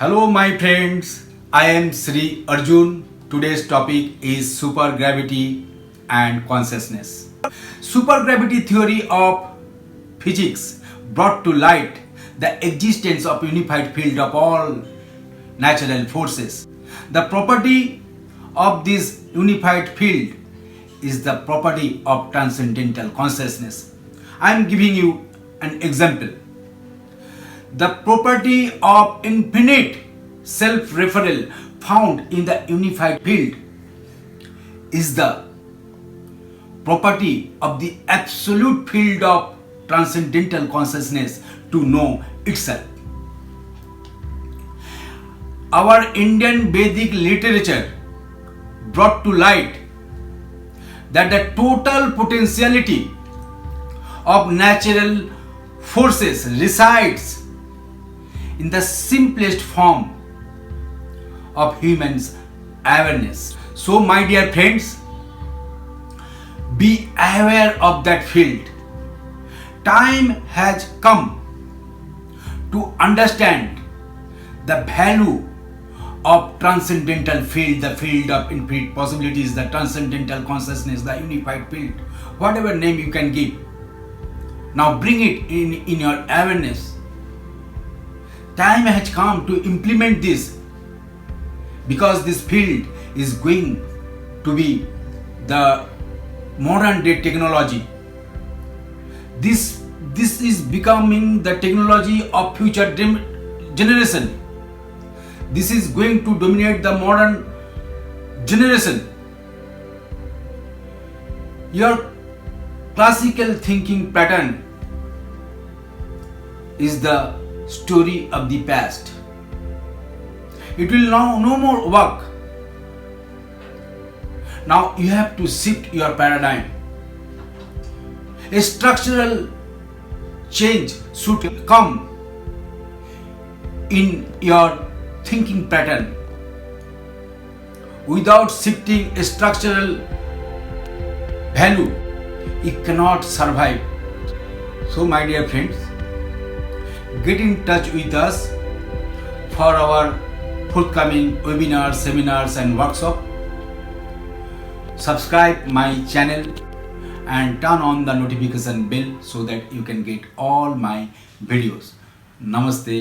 Hello my friends, I am Sri Arjun. Today's topic is supergravity and consciousness. Supergravity theory of physics brought to light the existence of unified field of all natural forces. The property of this unified field is the property of transcendental consciousness. I am giving you an example. The property of infinite self-referral found in the unified field is the property of the absolute field of transcendental consciousness to know itself. Our Indian Vedic literature brought to light that the total potentiality of natural forces resides in the simplest form of human's awareness. So my dear friends, be aware of that field. Time has come to understand the value of transcendental field, the field of infinite possibilities, the transcendental consciousness, the unified field, whatever name you can give. Now bring it in your awareness. Time has come to implement this because this field is going to be the modern day technology. This is becoming the technology of future generation. This is going to dominate the modern generation. Your classical thinking pattern is the story of the past. It will now no more work. Now you have to shift your paradigm. A structural change should come in your thinking pattern. Without shifting a structural value, it cannot survive. So my dear friends, get in touch with us for our forthcoming webinars, seminars and workshops. Subscribe my channel and turn on the notification bell so that you can get all my videos. Namaste.